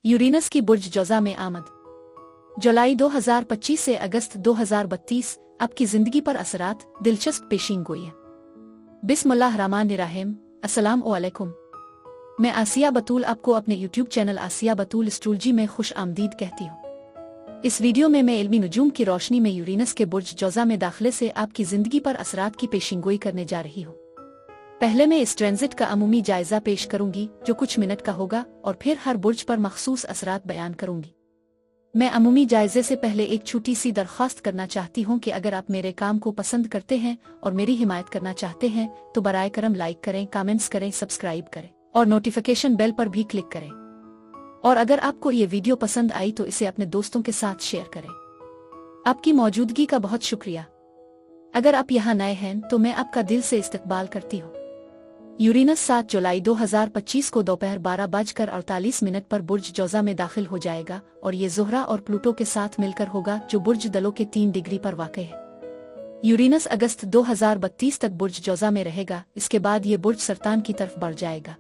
Uranus की बुर्ज जौज़ा में आमद। जुलाई 2025 से अगस्त 2032 अब की जिंदगी पर असरात, दिलचस्प पेशीन गोई है। बिस्मिल्लाहिर्रहमानिर्रहीम। अस्सलाम वालेकुम। मैं आसिया बतूल आपको अपने यूट्यूब चैनल आसिया बतूल एस्ट्रोलॉजी में खुश आमदीद कहती हूँ। इस वीडियो में मैं इल्मी नुजूम की रोशनी में यूरेनस के बुर्ज जौज़ा में दाखिले से आपकी जिंदगी पर असरात की पेशिनगोई करने जा रही हूँ। पहले मैं इस ट्रांजिट का अमूमी जायजा पेश करूंगी जो कुछ मिनट का होगा और फिर हर बुर्ज पर मखसूस असरात बयान करूंगी। मैं अमूमी जायजे से पहले एक छोटी सी दरख्वास्त करना चाहती हूँ कि अगर आप मेरे काम को पसंद करते हैं और मेरी हिमायत करना चाहते हैं तो बराए करम लाइक करें, कमेंट्स करें, सब्सक्राइब करें और नोटिफिकेशन बेल पर भी क्लिक करें। और अगर आपको ये वीडियो पसंद आई तो इसे अपने दोस्तों के साथ शेयर करें। आपकी मौजूदगी का बहुत शुक्रिया। अगर आप यहाँ नए हैं तो मैं आपका दिल से इस्तकबाल करती हूँ। यूरेनस 7 जुलाई 2025 को दोपहर 12:48 पर बुर्ज जौज़ा में दाखिल हो जाएगा और ये ज़ुहरा और प्लूटो के साथ मिलकर होगा जो बुर्ज दलों के 3 डिग्री पर वाक़ है। यूरेनस अगस्त 2032 तक बुर्ज जौज़ा में रहेगा। इसके बाद ये बुर्ज सरतान की तरफ बढ़ जाएगा।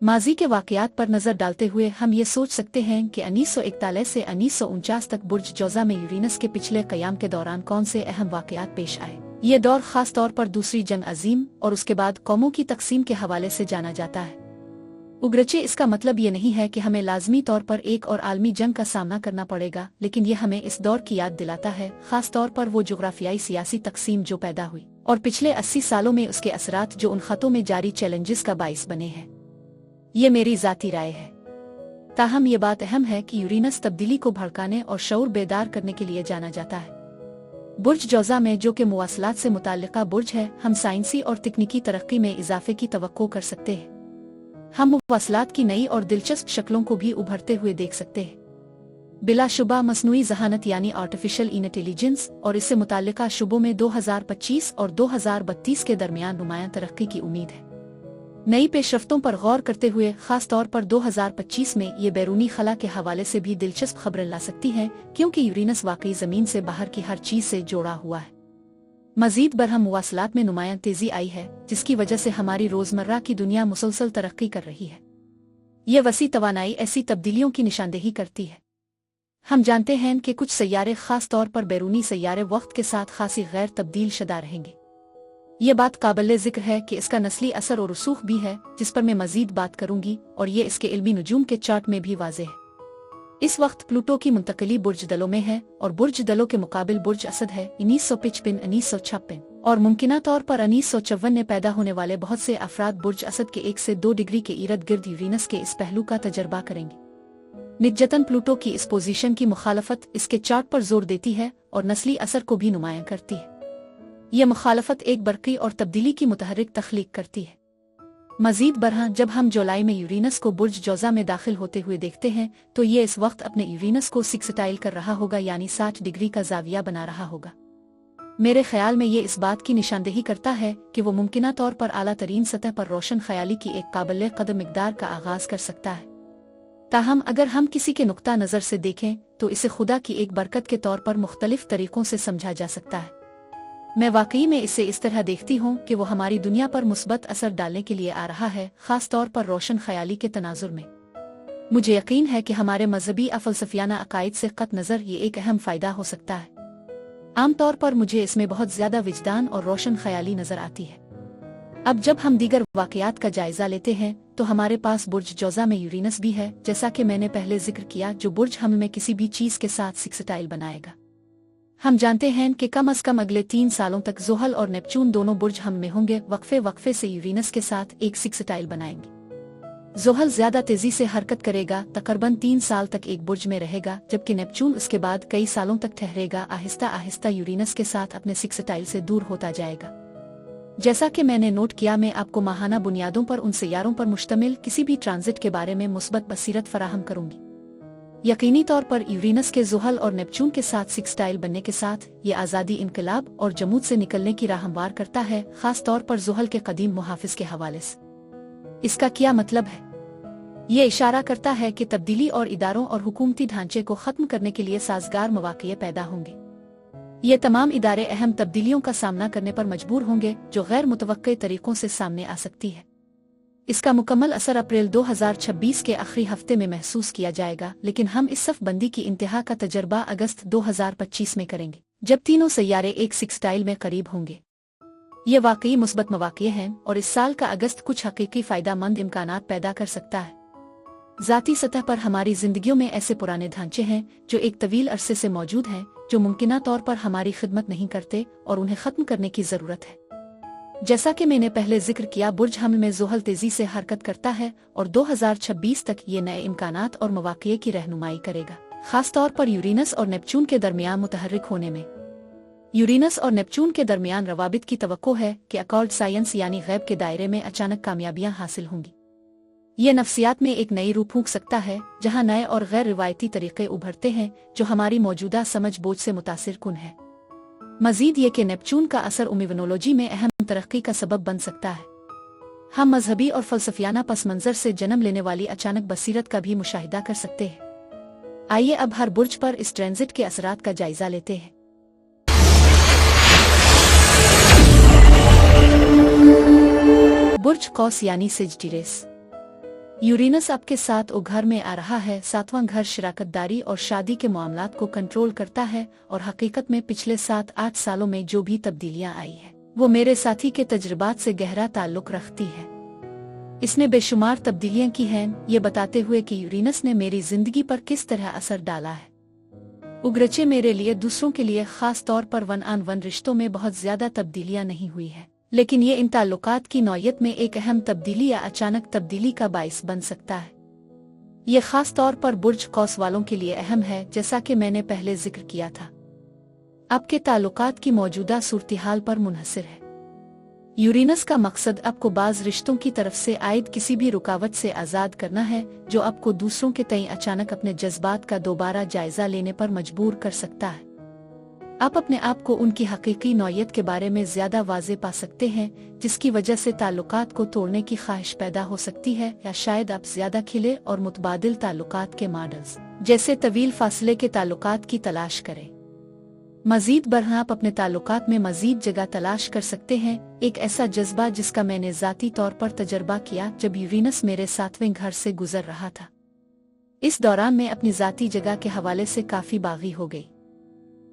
माजी के वाक़यात पर नज़र डालते हुए हम ये सोच सकते हैं कि 1941 से 1949 तक बुर्ज जौज़ा में यूरेनस के पिछले क़याम के दौरान कौन से अहम वाक़यात पेश आए। ये दौर ख़ास तौर पर दूसरी जंग अजीम और उसके बाद कौमों की तकसीम के हवाले से जाना जाता है। उगरचे इसका मतलब ये नहीं है कि हमें लाजमी तौर पर एक और आलमी जंग का सामना करना पड़ेगा, लेकिन ये हमें इस दौर की याद दिलाता है, ख़ास तौर पर वो जोग्राफियाई सियासी तकसीम जो पैदा हुई और पिछले 80 सालों में उसके असरात जो उन ख़तों में जारी चैलेंजेस का बाइस बने हैं। ये मेरी ज़ाती राय है। ताहम ये बात अहम है कि यूरेनस तब्दीली को भड़काने और शऊर बेदार करने के लिए जाना जाता है। बुर्ज जौज़ा में जो कि मुवासलात से मुताल्लिका बुर्ज है, हम साइंसी और तकनीकी तरक्की में इजाफे की तवक्को कर सकते हैं। हम मुवासलात की नई और दिलचस्प शक्लों को भी उभरते हुए देख सकते हैं। बिलाशुबा मसनूई ज़हानत यानी आर्टिफिशियल इंटेलिजेंस और इससे मुताल्लिका शुबों में 2025 और 2032 के दरमियान नुमायां तरक्की की उम्मीद है। नई पेशरफ्तों पर गौर करते हुए खास तौर पर 2025 में ये बैरूनी खला के हवाले से भी दिलचस्प खबरें ला सकती हैं, क्योंकि यूरेनस वाकई ज़मीन से बाहर की हर चीज़ से जोड़ा हुआ है। मज़ीद बरहम मुवासलात में नुमायां तेज़ी आई है, जिसकी वजह से हमारी रोज़मर्रा की दुनिया मुसलसल तरक्की कर रही है। ये वसी तवानाई ऐसी तब्दीलियों की निशानदेही करती है। हम जानते हैं कि कुछ सैयारे खास तौर पर बैरूनी सैयारे वक्त के साथ खासी गैर तब्दील शुदा रहेंगे। ये बात काबिल ज़िक्र है कि इसका नस्ली असर और रसूख भी है, जिस पर मैं मज़ीद बात करूंगी, और ये इसके इल्मी नुजूम के चार्ट में भी वाज़ेह है। इस वक्त प्लूटो की मुंतकली बुर्ज दलों में है और बुर्ज दलों के मुकाबिल बुर्ज असद है 1955, 1956 और मुमकिना तौर पर 1954 में पैदा होने वाले बहुत से अफराद बुर्ज असद के 1 से 2 डिग्री के इर्द गिर्द यूरेनस के इस पहलू का तजर्बा करेंगे। निजतन प्लूटो की इस पोजीशन की मुखालफत इसके चार्ट पर जोर देती है और नस्ली असर को भी नुमायां करती है। यह मुखालफत एक बरक़ी और तब्दीली की मुतहर्रिक तख्लीक करती है। मज़ीद बरहा जब हम जुलाई में यूरेनस को बुर्ज जौज़ा में दाखिल होते हुए देखते हैं तो ये इस वक्त अपने यूरेनस को सिक्सटाइल कर रहा होगा, यानी 60 डिग्री का जाविया बना रहा होगा। मेरे ख्याल में ये इस बात की निशानदेही करता है कि वो मुमकिना तौर पर आला तरीन सतह पर रोशन ख्याली की एक काबिल कदर मिकदार का आगाज़ कर सकता है। ताहम अगर हम किसी के नुक्ता नज़र से देखें तो इसे खुदा की एक बरकत के तौर पर मुख्तलिफ तरीक़ों से समझा जा सकता है। मैं वाकई में इसे इस तरह देखती हूँ कि वो हमारी दुनिया पर मुस्बत असर डालने के लिए आ रहा है, खास तौर पर रोशन ख्याली के तनाजुर में। मुझे यकीन है कि हमारे मजहबी फलसफियाना अकायद से क़त नज़र ये एक अहम फ़ायदा हो सकता है। आम तौर पर मुझे इसमें बहुत ज़्यादा विजदान और रोशन ख्याली नज़र आती है। अब जब हम दीगर वाक़यात का जायज़ा लेते हैं तो हमारे पास बुर्ज जौज़ा में यूरेनस भी है, जैसा कि मैंने पहले जिक्र किया, जो बुर्ज हम में किसी भी चीज़ के साथ सिक्सटाइल बनाएगा। हम जानते हैं कि कम अज़ कम अगले 3 सालों तक ज़ुहल और नेपचून दोनों बुर्ज हम में होंगे, वक्फे से यूरेनस के साथ एक सिक्सटाइल बनाएंगे। ज़ुहल ज़्यादा तेज़ी से हरकत करेगा, तकरीबन 3 साल तक एक बुर्ज में रहेगा, जबकि नेपचून उसके बाद कई सालों तक ठहरेगा, आहिस्ता आहिस्ता यूरेनस के साथ अपने सिक्सटाइल से दूर होता जाएगा। जैसा कि मैंने नोट किया, मैं आपको माहाना बुनियादों पर उन सैयारों पर मुश्तमिल किसी भी ट्रांजिट के बारे में मुस्बत बसीरत फराहम करूंगी। यकीनी तौर पर यूरेनस के ज़ुहल और नेपचून के साथ सिक्सटाइल बनने के साथ ये आज़ादी, इनकलाब और जमूद से निकलने की राह हमवार करता है, खास तौर पर ज़ुहल के कदीम मुहाफिज के हवाले से। इसका क्या मतलब है? ये इशारा करता है कि तब्दीली और इदारों और हुकूमती ढांचे को ख़त्म करने के लिए साजगार मौक़े पैदा होंगे। ये तमाम इदारे अहम तब्दीलियों का सामना करने पर मजबूर होंगे जो गैर मुतवक्के तरीक़ों से सामने आ सकती है। इसका मुकम्मल असर अप्रैल 2026 के आखिरी हफ्ते में महसूस किया जाएगा, लेकिन हम इस सफ बंदी की इंतहा का तजर्बा अगस्त 2025 में करेंगे, जब तीनों सैयारे एक सिक्सटाइल में करीब होंगे। ये वाकई मुस्बत मौक़े हैं और इस साल का अगस्त कुछ हकीकी फ़ायदेमंद इम्कानात पैदा कर सकता है। ज़ाती सतह पर हमारी ज़िंदगियों में ऐसे पुराने ढांचे हैं जो एक तवील अरसे से मौजूद हैं, जो मुमकिना तौर पर हमारी खिदमत नहीं करते और उन्हें ख़त्म करने की ज़रूरत है। जैसा कि मैंने पहले जिक्र किया, बुर्ज हमल में ज़ुहल तेज़ी से हरकत करता है और 2026 तक ये नए इम्कानात और मौक़े की रहनुमाई करेगा, ख़ास तौर पर यूरेनस और नेपच्यून के दरमियान मुतहर्रिक होने में। यूरेनस और नेपच्यून के दरमियान रवाबित की तवक्को है कि अकॉल्ड साइंस यानी गैब के दायरे में अचानक कामयाबियां हासिल होंगी। ये नफ्सियात में एक नई रूह फूंक सकता है, जहां नए और गैर रिवायती तरीक़े उभरते हैं जो हमारी मौजूदा समझ बोझ से मुतासिर कुन है। मजीद ये कि नेपच्यून का असर उमिवनोलॉजी में अहम तरक्की का सबब बन सकता है। हम मजहबी और फलसफियाना पस मंजर से जन्म लेने वाली अचानक बसीरत का भी मुशाहिदा कर सकते हैं। आइए अब हर बुर्ज पर इस ट्रांजिट के असरात का जायजा लेते हैं। बुर्ज कौस यानी सेजिटेरियस। यूरेनस आपके साथ घर में आ रहा है। सातवां घर शराकतदारी और शादी के मामलात को कंट्रोल करता है और हकीकत में पिछले 7-8 सालों में जो भी तब्दीलियां आई है वो मेरे साथी के तजुर्बात से गहरा ताल्लुक रखती है। इसने बेशुमार तब्दीलियां की हैं, ये बताते हुए कि यूरेनस ने मेरी जिंदगी पर किस तरह असर डाला है। उगरचे मेरे लिए दूसरों के लिए, खास तौर पर वन ऑन वन रिश्तों में बहुत ज्यादा तब्दीलियां नहीं हुई है, लेकिन ये इन ताल्लुकात की नौयत में एक अहम तब्दीली या अचानक तब्दीली का बाइस बन सकता है। ये खास तौर पर बुर्ज कौस वालों के लिए अहम है, जैसा कि मैंने पहले जिक्र किया था। आपके ताल्लुकात की मौजूदा सूरत-ए-हाल पर मुनहसिर है। यूरेनस का मकसद आपको बाज रिश्तों की तरफ से आयद किसी भी रुकावट से आज़ाद करना है, जो आपको दूसरों के तय अचानक अपने जज्बात का दोबारा जायजा लेने पर मजबूर कर सकता है। आप अपने आप को उनकी हकीकी नौयत के बारे में ज्यादा वाज़े पा सकते हैं, जिसकी वजह से ताल्लुकात को तोड़ने की ख्वाहिश पैदा हो सकती है, या शायद आप ज्यादा खिले और मुतबादिल ताल्लुकात के मॉडल्स जैसे तवील फासले के ताल्लुकात की तलाश करें। मजीद बरह आप अपने ताल्लुकात में मजीद जगह तलाश कर सकते हैं, एक ऐसा जज्बा जिसका मैंने ज़ाती तौर पर तजर्बा किया जब यूरेनस मेरे 7वें घर से गुजर रहा था। इस दौरान मैं अपनी ज़ाती जगह के हवाले से काफ़ी बागी हो गई।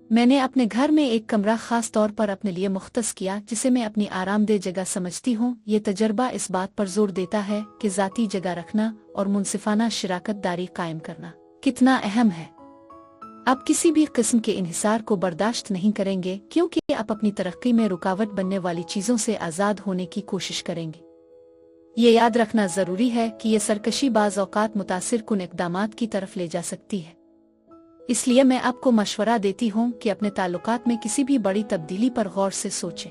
मैंने अपने घर में एक कमरा खास तौर पर अपने लिए मुख्तस किया, जिसे मैं अपनी आरामदेह जगह समझती हूँ। ये तजर्बा इस बात पर जोर देता है कि ज़ाती जगह रखना और मुनसिफाना शराकतदारी कायम करना कितना अहम है। आप किसी भी किस्म के इन्हिसार को बर्दाश्त नहीं करेंगे, क्योंकि आप अपनी तरक्की में रुकावट बनने वाली चीज़ों से आज़ाद होने की कोशिश करेंगे। ये याद रखना ज़रूरी है कि ये सरकशी बाज़ औक़ात मुतासिर कुन इक़दामात की तरफ ले जा सकती है। इसलिए मैं आपको मशवरा देती हूँ कि अपने ताल्लुकात में किसी भी बड़ी तब्दीली पर गौर से सोचें।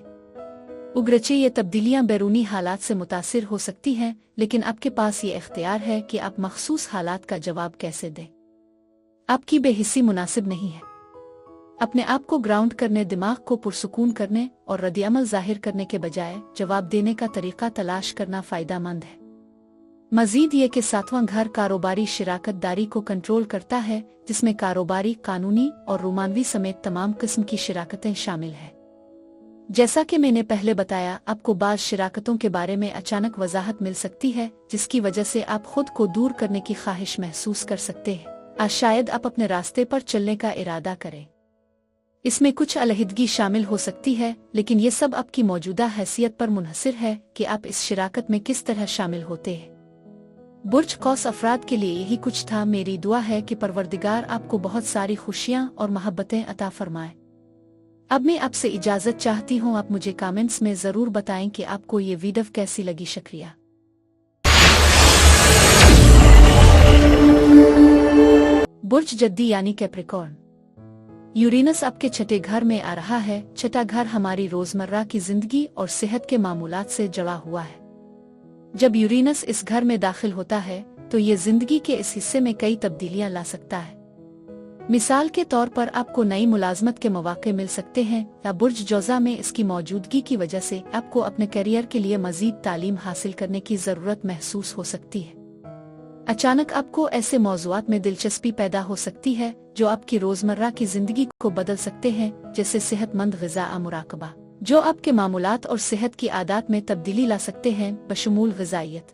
उगरचे ये तब्दीलियाँ बैरूनी हालात से मुतासिर हो सकती हैं, लेकिन आपके पास ये इख्तियार है कि आप मखसूस हालात का जवाब कैसे दें। आपकी बेहिस्सी मुनासिब नहीं है। अपने आप को ग्राउंड करने, दिमाग को पुरसुकून करने और रद्द-ए-अमल जाहिर करने के बजाय जवाब देने का तरीका तलाश करना फ़ायदेमंद है। मजीद ये कि 7वां घर कारोबारी शराकतदारी को कंट्रोल करता है, जिसमें कारोबारी, कानूनी और रोमानवी समेत तमाम किस्म की शराकतें शामिल हैं। जैसा कि मैंने पहले बताया, आपको बाज़ शराकतों के बारे में अचानक वजाहत मिल सकती है, जिसकी वजह से आप खुद को दूर करने की ख्वाहिश महसूस कर सकते हैं। शायद आप अपने रास्ते पर चलने का इरादा करें। इसमें कुछ अलहदगी शामिल हो सकती है, लेकिन ये सब आपकी मौजूदा हैसियत पर मुनहसिर है कि आप इस शराकत में किस तरह शामिल होते हैं। बुर्ज कौस अफराद के लिए यही कुछ था। मेरी दुआ है कि परवरदिगार आपको बहुत सारी खुशियाँ और मोहब्बतें अता फरमाए। अब मैं आपसे इजाज़त चाहती हूँ। आप मुझे कमेंट्स में ज़रूर बताएं कि आपको ये वीडियो कैसी लगी। शुक्रिया। बुर्ज जद्दी यानी कैप्रिकॉर्न। यूरेनस आपके छठे घर में आ रहा है। छठा घर हमारी रोजमर्रा की जिंदगी और सेहत के मामूलात से जुड़ा हुआ है। जब यूरेनस इस घर में दाखिल होता है तो ये जिंदगी के इस हिस्से में कई तब्दीलियां ला सकता है। मिसाल के तौर पर आपको नई मुलाजमत के मौके मिल सकते हैं, या बुर्ज जौजा में इसकी मौजूदगी की वजह से आपको अपने करियर के लिए मजीद तालीम हासिल करने की ज़रूरत महसूस हो सकती है। अचानक आपको ऐसे मौज़ूआत में दिलचस्पी पैदा हो सकती है जो आपकी रोजमर्रा की जिंदगी को बदल सकते हैं, जैसे सेहतमंद ग़िज़ा मुराकबा, जो आपके मामूलात और सेहत की आदत में तब्दीली ला सकते हैं, बशमूल ग़िज़ाइयत।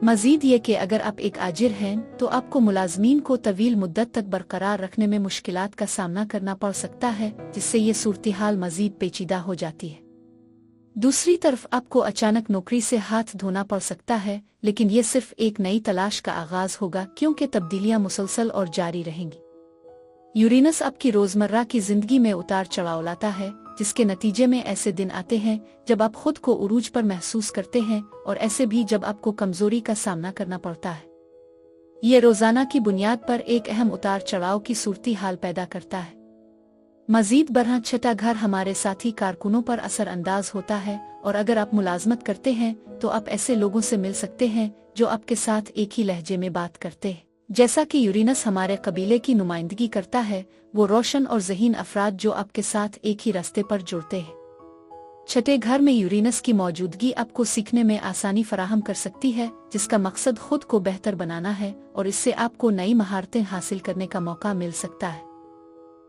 मजीद ये कि अगर आप एक आजिर हैं तो आपको मुलाजमीन को तवील मुद्दत तक बरकरार रखने में मुश्किलात का सामना करना पड़ सकता है, जिससे ये सूरत हाल मजीद पेचीदा हो जाती है। दूसरी तरफ आपको अचानक नौकरी से हाथ धोना पड़ सकता है, लेकिन ये सिर्फ एक नई तलाश का आगाज होगा, क्योंकि तब्दीलियां मुसलसल और जारी रहेंगी। यूरेनस आपकी रोजमर्रा की जिंदगी में उतार चढ़ाव लाता है, जिसके नतीजे में ऐसे दिन आते हैं जब आप खुद को उरूज पर महसूस करते हैं, और ऐसे भी जब आपको कमजोरी का सामना करना पड़ता है। ये रोजाना की बुनियाद पर एक अहम उतार चढ़ाव की सूरती हाल पैदा करता है। मजीद बरहा छठा घर हमारे साथी कारकुनों पर असर अंदाज होता है, और अगर आप मुलाजमत करते हैं तो आप ऐसे लोगों से मिल सकते हैं जो आपके साथ एक ही लहजे में बात करते हैं। जैसा कि यूरेनस हमारे कबीले की नुमाइंदगी करता है, वो रोशन और ज़हीन अफराद जो आपके साथ एक ही रास्ते पर जुड़ते हैं। छठे घर में यूरेनस की मौजूदगी आपको सीखने में आसानी फराहम कर सकती है, जिसका मकसद खुद को बेहतर बनाना है, और इससे आपको नई महारतें हासिल करने का मौका मिल सकता है।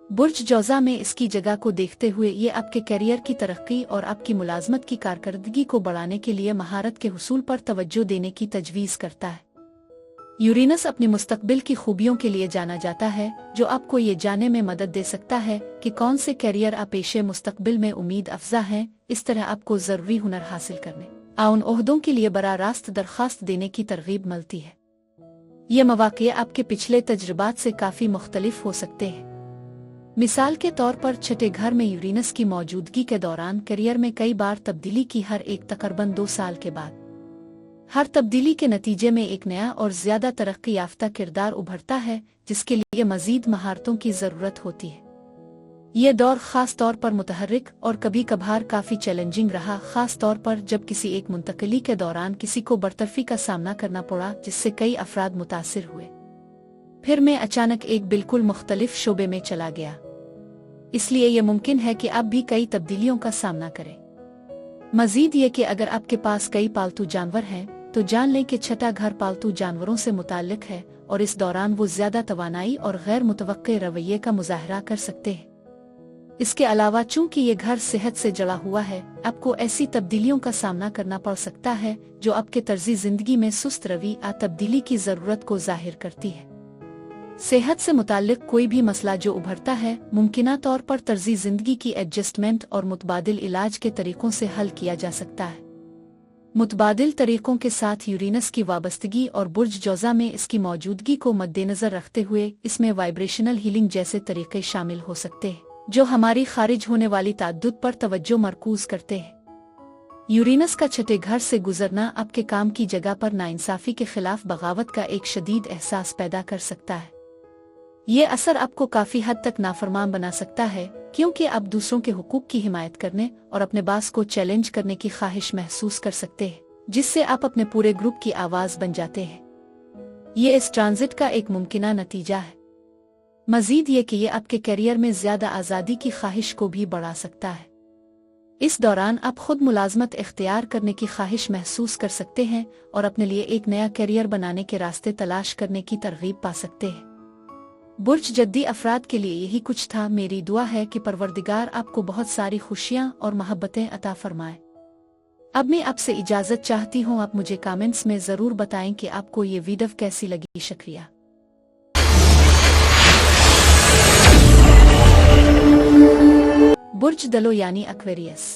बुर्ज जौज़ा में इसकी जगह को देखते हुए ये आपके करियर की तरक्की और आपकी मुलाजमत की कारकर्दगी को बढ़ाने के लिए महारत के हुसूल पर तवज्जो देने की तजवीज़ करता है। यूरेनस अपनी मुस्तकबिल की खूबियों के लिए जाना जाता है, जो आपको ये जानने में मदद दे सकता है कि कौन से करियर आप पेशे मुस्तकबिल में उम्मीद अफजा हैं। इस तरह आपको ज़रूरी हुनर हासिल करने उन ओहदों के लिए बराह रास्त दरख्वास्त देने की तरगीब मिलती है। ये मौक़े आपके पिछले तजुर्बात से काफ़ी मुख्तलिफ हो सकते हैं। मिसाल के तौर पर छठे घर में यूरेनस की मौजूदगी के दौरान करियर में कई बार तब्दीली की, हर एक तकरीबन 2 साल के बाद। हर तब्दीली के नतीजे में एक नया और ज़्यादा तरक्की याफ्ता किरदार उभरता है, जिसके लिए मज़ीद महारतों की ज़रूरत होती है। ये दौर ख़ास तौर पर मुतहर्रिक और कभी कभार काफ़ी चैलेंजिंग रहा, ख़ास तौर पर जब किसी एक मुंतकली के दौरान किसी को बरतरफी का सामना करना पड़ा, जिससे कई अफराद मुतासिर हुए। फिर मैं अचानक एक बिल्कुल मुख्तलिफ शोबे में चला गया, इसलिए यह मुमकिन है कि आप भी कई तब्दीलियों का सामना करें। मजीद ये कि अगर आपके पास कई पालतू जानवर हैं तो जान लें कि छठा घर पालतू जानवरों से मुताल्लिक है, और इस दौरान वो ज़्यादा तवानाई और गैर मुतवक्के रवैये का मुजाहरा कर सकते हैं। इसके अलावा चूंकि ये घर सेहत से जुड़ा हुआ है, आपको ऐसी तब्दीलियों का सामना करना पड़ सकता है जो आपके तर्ज़ी ज़िंदगी में सुस्त रवि तब्दीली की ज़रूरत को जाहिर करती है। सेहत से मुताल्लिक कोई भी मसला जो उभरता है, मुमकिना तौर पर तर्ज़ी ज़िंदगी की एडजस्टमेंट और मुतबादिल इलाज के तरीकों से हल किया जा सकता है। मुतबादिल तरीकों के साथ यूरेनस की वाबस्तगी और बुर्ज जौज़ा में इसकी मौजूदगी को मद्देनज़र रखते हुए इसमें वाइब्रेशनल हीलिंग जैसे तरीके शामिल हो सकते हैं, जो हमारी खारिज होने वाली ताद्दुद पर तवज्जो मरकूज करते हैं। यूरेनस का छठे घर से गुजरना आपके काम की जगह पर नाइंसाफ़ी के खिलाफ बगावत का एक शदीद एहसास पैदा कर सकता है। ये असर आपको काफ़ी हद तक नाफरमान बना सकता है, क्योंकि आप दूसरों के हुकूक की हिमायत करने और अपने बास को चैलेंज करने की ख्वाहिश महसूस कर सकते हैं, जिससे आप अपने पूरे ग्रुप की आवाज़ बन जाते हैं। ये इस ट्रांजिट का एक मुमकिना नतीजा है। मजीद ये कि ये आपके करियर में ज़्यादा आज़ादी की ख्वाहिश को भी बढ़ा सकता है। इस दौरान आप खुद मुलाजमत इख्तियार करने की ख्वाहिश महसूस कर सकते हैं और अपने लिए एक नया करियर बनाने के रास्ते तलाश करने की तरगीब पा सकते हैं। बुर्ज जद्दी अफराद के लिए यही कुछ था। मेरी दुआ है कि परवरदिगार आपको बहुत सारी खुशियाँ और मोहब्बतें अता फरमाए। अब मैं आपसे इजाज़त चाहती हूँ। आप मुझे कमेंट्स में ज़रूर बताएं कि आपको ये वीडियो कैसी लगी। शुक्रिया। बुर्ज दलो यानी एक्वेरियस।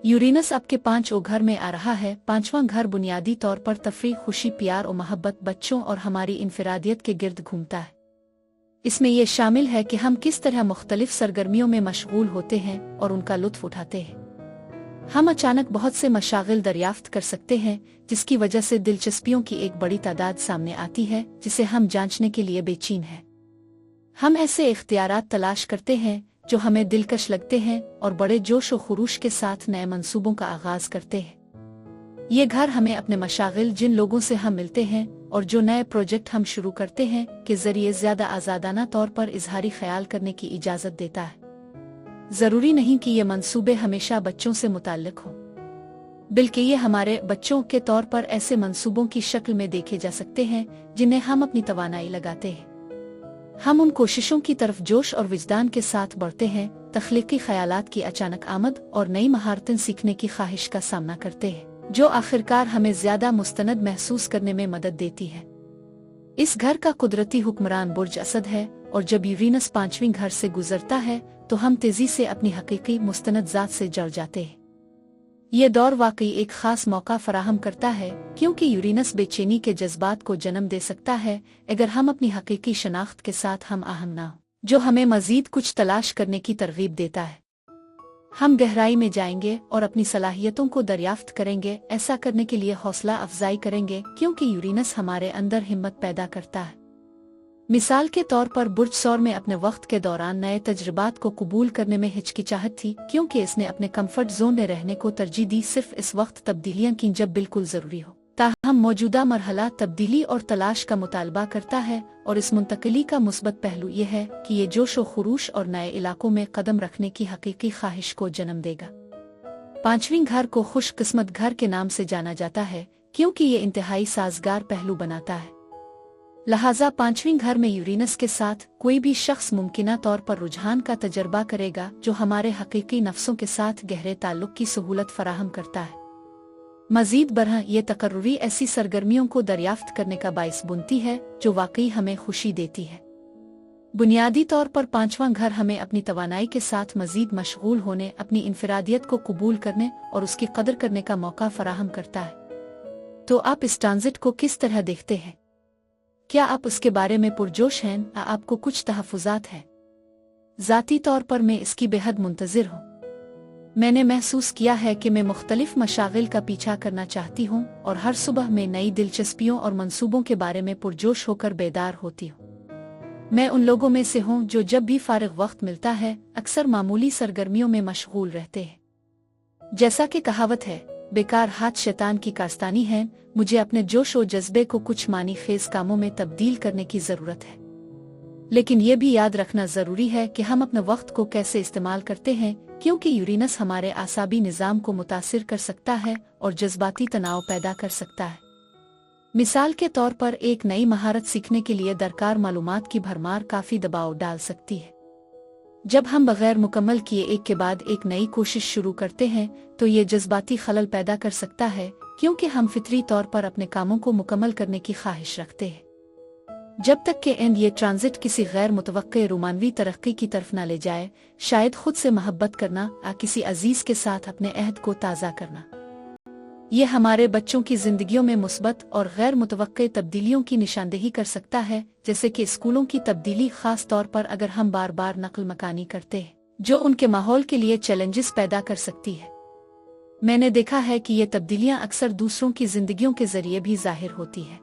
यूरेनस आपके 5 घर में आ रहा है। 5वां घर बुनियादी तौर पर तफरीह, खुशी, प्यार और मोहब्बत, बच्चों और हमारी इनफरादियत के गिर्द घूमता है। इसमें यह शामिल है कि हम किस तरह मुख्तलिफ सरगर्मियों में मशगूल होते हैं और उनका लुत्फ उठाते हैं। हम अचानक बहुत से मशागिल दरियाफ्त कर सकते हैं, जिसकी वजह से दिलचस्पियों की एक बड़ी तादाद सामने आती है, जिसे हम जांचने के लिए बेचैन हैं। हम ऐसे इख्तियारात तलाश करते हैं जो हमें दिलकश लगते हैं और बड़े जोश और खुरूश के साथ नए मंसूबों का आगाज करते हैं। ये घर हमें अपने मशागिल, जिन लोगों से हम मिलते हैं और जो नए प्रोजेक्ट हम शुरू करते हैं के जरिए ज़्यादा आज़ादाना तौर पर इजहारी ख्याल करने की इजाज़त देता है। ज़रूरी नहीं कि ये मंसूबे हमेशा बच्चों से मुताल्लिक हों, बल्कि ये हमारे बच्चों के तौर पर ऐसे मंसूबों की शक्ल में देखे जा सकते हैं जिन्हें हम अपनी तवानाई लगाते हैं। हम उन कोशिशों की तरफ जोश और विजदान के साथ बढ़ते हैं, तख्लीकी ख्यालात की अचानक आमद और नई महारतें सीखने की ख्वाहिश का सामना करते हैं। जो आखिरकार हमें ज्यादा मुस्तनद महसूस करने में मदद देती है। इस घर का कुदरती हुक्मरान बुर्ज असद है, और जब यूरेनस 5वीं घर से गुजरता है तो हम तेजी से अपनी हकीकी मुस्तनद ज़ात से जुड़ जाते हैं। ये दौर वाकई एक खास मौका फराहम करता है, क्योंकि यूरेनस बेचैनी के जज्बात को जन्म दे सकता है अगर हम अपनी हकीकी शनाख्त के साथ हम आहंग ना हो, जो हमें मजीद कुछ तलाश करने की तरगीब देता है। हम गहराई में जाएंगे और अपनी सलाहियतों को दरियाफ्त करेंगे। ऐसा करने के लिए हौसला अफजाई करेंगे, क्योंकि यूरेनस हमारे अंदर हिम्मत पैदा करता है। मिसाल के तौर पर बुर्ज सौर में अपने वक्त के दौरान नए तजुर्बात को कबूल करने में हिचकिचाहट थी, क्योंकि इसने अपने कंफर्ट जोन में रहने को तरजीह दी, सिर्फ इस वक्त तब्दीलियां की जब बिल्कुल जरूरी हो। ताहम मौजूदा मरहला तब्दीली और तलाश का मुतालबा करता है, और इस मुंतकिली का मुस्बत पहलू यह है कि ये जोश व खुरूश और नए इलाकों में कदम रखने की हकीकी ख्वाहिश को जन्म देगा। 5वीं घर को खुशकिस्मत घर के नाम से जाना जाता है, क्योंकि ये इंतहाई साजगार पहलू बनाता है। लिहाजा 5वीं घर में यूरेनस के साथ कोई भी शख्स मुमकिना तौर पर रुझान का तजर्बा करेगा, जो हमारे हकीकी नफ्सों के साथ गहरे ताल्लुक की सहूलत फराहम करता है। मजीद बरह ये तकर्रुरी ऐसी सरगर्मियों को दरियाफ्त करने का बाइस बुनती है जो वाकई हमें खुशी देती है। बुनियादी तौर पर 5वां घर हमें अपनी तवानाई के साथ मजीद मशगूल होने, अपनी इनफरादियत को कबूल करने और उसकी कदर करने का मौका फराहम करता है। तो आप इस ट्रांजिट को किस तरह देखते हैं? क्या आप उसके बारे में पुरजोश हैं या आपको कुछ तहफ़्फ़ुज़ात हैं? ज़ाती तौर पर मैं इसकी बेहद मुंतज़िर हूँ। मैंने महसूस किया है कि मैं मुख्तलिफ मशागिल का पीछा करना चाहती हूँ, और हर सुबह मैं नई दिलचस्पियों और मंसूबों के बारे में पुरजोश होकर बेदार होती हूँ। मैं उन लोगों में से हूँ जो जब भी फारिग वक्त मिलता है अक्सर मामूली सरगर्मियों में मशगूल रहते हैं। जैसा कि कहावत है, बेकार हाथ शैतान की कारस्तानी है। मुझे अपने जोश और जज्बे को कुछ मानी खेज कामों में तब्दील करने की जरूरत है, लेकिन ये भी याद रखना जरूरी है कि हम अपने वक्त को कैसे इस्तेमाल करते हैं, क्योंकि यूरेनस हमारे आसाबी निज़ाम को मुतासिर कर सकता है और जज्बाती तनाव पैदा कर सकता है। मिसाल के तौर पर एक नई महारत सीखने के लिए दरकार मालूमात की भरमार काफी दबाव डाल सकती है। जब हम बगैर मुकम्मल किए एक के बाद एक नई कोशिश शुरू करते हैं तो ये जज्बाती खलल पैदा कर सकता है, क्योंकि हम फितरी तौर पर अपने कामों को मुकम्मल करने की ख्वाहिश रखते हैं। जब तक कि ये ट्रांजिट किसी गैर मुतवक्के रोमानवी तरक्की की तरफ न ले जाए, शायद खुद से मोहब्बत करना या किसी अजीज के साथ अपने अहद को ताज़ा करना, ये हमारे बच्चों की जिंदगियों में मुस्बत और गैर मुतवक्के तब्दीलियों की निशानदेही कर सकता है, जैसे कि स्कूलों की तब्दीली, खास तौर पर अगर हम बार बार नकल मकानी करते हैं, जो उनके माहौल के लिए चैलेंजेस पैदा कर सकती है। मैंने देखा है कि ये तब्दीलियां अक्सर दूसरों की जिंदगियों के जरिए भी जाहिर होती है।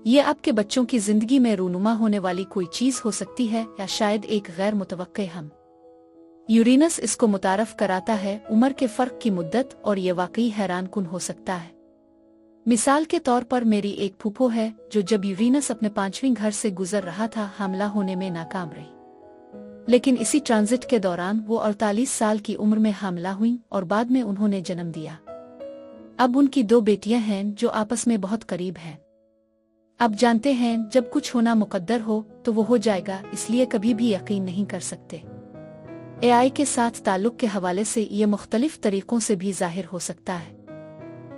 ये आपके बच्चों की जिंदगी में रूनुमा होने वाली कोई चीज हो सकती है, या शायद एक गैर मुतवक्के हम। यूरेनस इसको मुतारफ कराता है उम्र के फर्क की मुद्दत, और ये वाकई हैरान कुन हो सकता है। मिसाल के तौर पर मेरी एक फूफो है जो जब यूरेनस अपने 5वीं घर से गुजर रहा था हमला होने में नाकाम रही, लेकिन इसी ट्रांजिट के दौरान वो 48 साल की उम्र में हामला हुई और बाद में उन्होंने जन्म दिया। अब उनकी 2 बेटियां हैं जो आपस में बहुत करीब हैं। अब जानते हैं जब कुछ होना मुकद्दर हो तो वो हो जाएगा, इसलिए कभी भी यकीन नहीं कर सकते। AI के साथ ताल्लुक के हवाले से ये मुख्तलिफ तरीकों से भी जाहिर हो सकता है।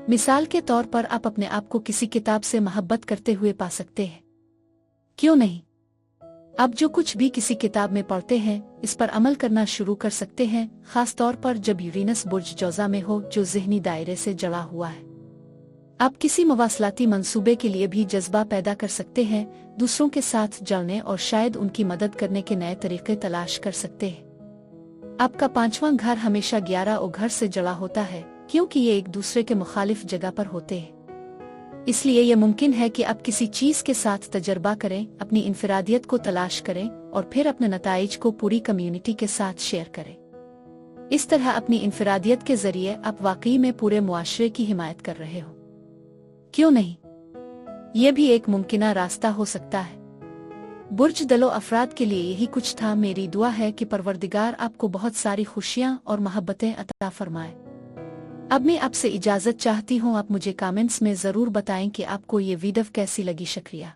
मिसाल के तौर पर आप अपने आप को किसी किताब से मोहब्बत करते हुए पा सकते हैं। क्यों नहीं? आप जो कुछ भी किसी किताब में पढ़ते हैं इस पर अमल करना शुरू कर सकते हैं, खास तौर पर जब यूरेनस बुर्ज जौज़ा में हो जो ज़हनी दायरे से जड़ा हुआ है। आप किसी मवासलाती मंसूबे के लिए भी जज्बा पैदा कर सकते हैं, दूसरों के साथ जुड़ने और शायद उनकी मदद करने के नए तरीके तलाश कर सकते हैं। आपका 5वां घर हमेशा 11 और घर से जुड़ा होता है, क्योंकि ये एक दूसरे के मुखालिफ जगह पर होते हैं। इसलिए यह मुमकिन है कि आप किसी चीज के साथ तजर्बा करें, अपनी इनफरादियत को तलाश करें और फिर अपने नताइज को पूरी कम्युनिटी के साथ शेयर करें। इस तरह अपनी इनफरादियत के जरिए आप वाकई में पूरे मुआशरे की हिमायत कर रहे हो। क्यों नहीं? ये भी एक मुमकिना रास्ता हो सकता है। बुर्ज दलो अफराद के लिए यही कुछ था। मेरी दुआ है कि परवरदिगार आपको बहुत सारी खुशियां और मोहब्बतें अता फरमाए। अब मैं आपसे इजाजत चाहती हूँ। आप मुझे कमेंट्स में जरूर बताएं कि आपको ये वीडियो कैसी लगी। शुक्रिया।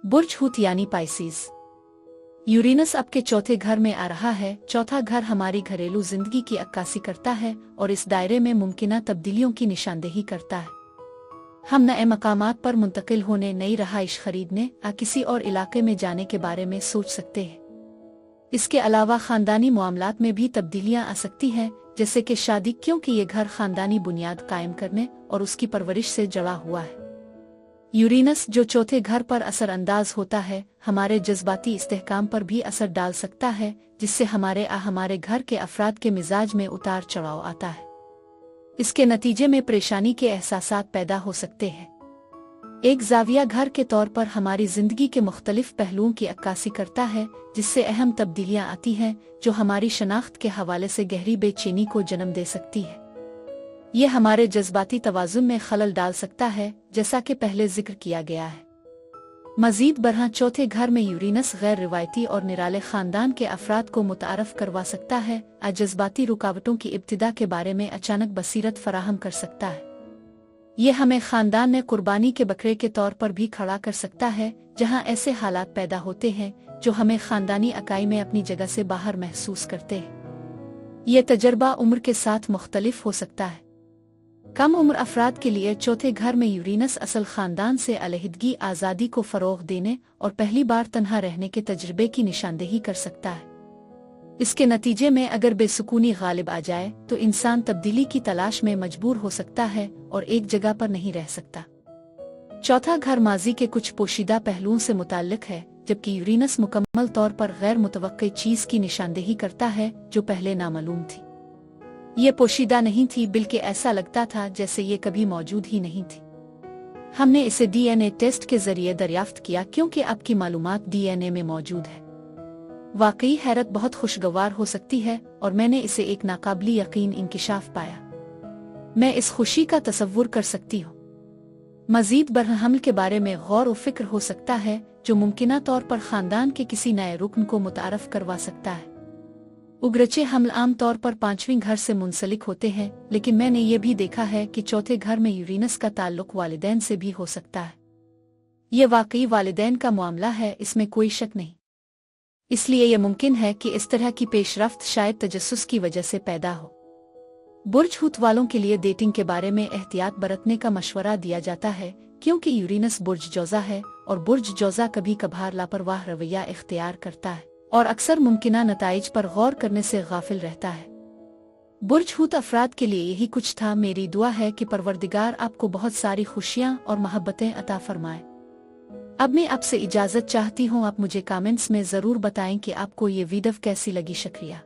बुर्ज हूत यानी पाइसीज। यूरेनस आपके चौथे घर में आ रहा है। चौथा घर हमारी घरेलू जिंदगी की अक्कासी करता है और इस दायरे में मुमकिना तब्दीलियों की निशानदेही करता है। हम नए मकामात पर मुंतकिल होने, नई रहाइश खरीदने या किसी और इलाके में जाने के बारे में सोच सकते हैं। इसके अलावा खानदानी मामलात में भी तब्दीलियां आ सकती हैं, जैसे कि शादी, क्योंकि ये घर खानदानी बुनियाद कायम करने और उसकी परवरिश से जुड़ा हुआ है। यूरेनस जो चौथे घर पर असर अंदाज होता है, हमारे जज्बाती इस्तेहकाम पर भी असर डाल सकता है, जिससे हमारे घर के अफराद के मिजाज में उतार चढ़ाव आता है। इसके नतीजे में परेशानी के एहसासात पैदा हो सकते हैं। एक जाविया घर के तौर पर हमारी जिंदगी के मुख्तलिफ पहलुओं की अक्कासी करता है, जिससे अहम तब्दीलियां आती हैं जो हमारी शनाख्त के हवाले से गहरी बेचैनी को जन्म दे सकती है। ये हमारे जज्बाती तवाज़ुन में खलल डाल सकता है, जैसा कि पहले जिक्र किया गया है। मजीद बरहा चौथे घर में यूरेनस गैर रिवायती और निराले खानदान के अफराद को मुतारफ करवा सकता है, जज्बाती रुकावटों की इब्तिदा के बारे में अचानक बसीरत फराहम कर सकता है। ये हमें खानदान में कुर्बानी के बकरे के तौर पर भी खड़ा कर सकता है, जहां ऐसे हालात पैदा होते हैं जो हमें खानदानी अकाई में अपनी जगह से बाहर महसूस करते हैं। यह तजर्बा उम्र के साथ मुख्तलिफ हो सकता है। कम उम्र अफराद के लिए चौथे घर में यूरेनस असल खानदान से अलहदगी, आज़ादी को फ़रोग़ देने और पहली बार तन्हा रहने के तजर्बे की निशानदेही कर सकता है। इसके नतीजे में अगर बेसुकूनी गालिब आ जाए तो इंसान तब्दीली की तलाश में मजबूर हो सकता है और एक जगह पर नहीं रह सकता। चौथा घर माजी के कुछ पोशीदा पहलुओं से मुताल्लिक है, जबकि यूरेनस मुकम्मल तौर पर गैर मुतवक्की चीज़ की निशानदेही करता है जो पहले नामालूम थी। ये पोशीदा नहीं थी, बल्कि ऐसा लगता था जैसे ये कभी मौजूद ही नहीं थी। हमने इसे DNA टेस्ट के जरिए दरियाफ्त किया, क्योंकि आपकी मालूमात DNA में मौजूद है। वाकई हैरत बहुत खुशगवार हो सकती है और मैंने इसे एक नाकाबिल यकीन इंकिशाफ पाया। मैं इस खुशी का तसव्वुर कर सकती हूँ। मजीद बरहमल के बारे में गौर व फिक्र हो सकता है, जो मुमकिना तौर पर खानदान के किसी नए रुकन को मुतारफ करवा सकता है। उगरचे हमल आम तौर पर पांचवीं घर से मुंसलिक होते हैं, लेकिन मैंने ये भी देखा है कि चौथे घर में यूरेनस का ताल्लुक वालिदैन से भी हो सकता है। यह वाकई वालिदैन का मामला है, इसमें कोई शक नहीं। इसलिए यह मुमकिन है कि इस तरह की पेशरफ्त शायद तजस्सुस की वजह से पैदा हो। बुर्ज हूत वालों के लिए डेटिंग के बारे में एहतियात बरतने का मशवरा दिया जाता है, क्योंकि यूरेनस बुर्ज जौज़ा है और बुर्ज जौज़ा कभी कभार लापरवाह रवैया इख्तियार करता है और अक्सर मुमकिना नताइज पर गौर करने से गाफिल रहता है। बुर्ज हूत अफराद के लिए यही कुछ था। मेरी दुआ है कि परवरदिगार आपको बहुत सारी खुशियां और मोहब्बतें अता फरमाए। अब मैं आपसे इजाजत चाहती हूँ। आप मुझे कमेंट्स में जरूर बताएं कि आपको ये वीडियो कैसी लगी। शुक्रिया।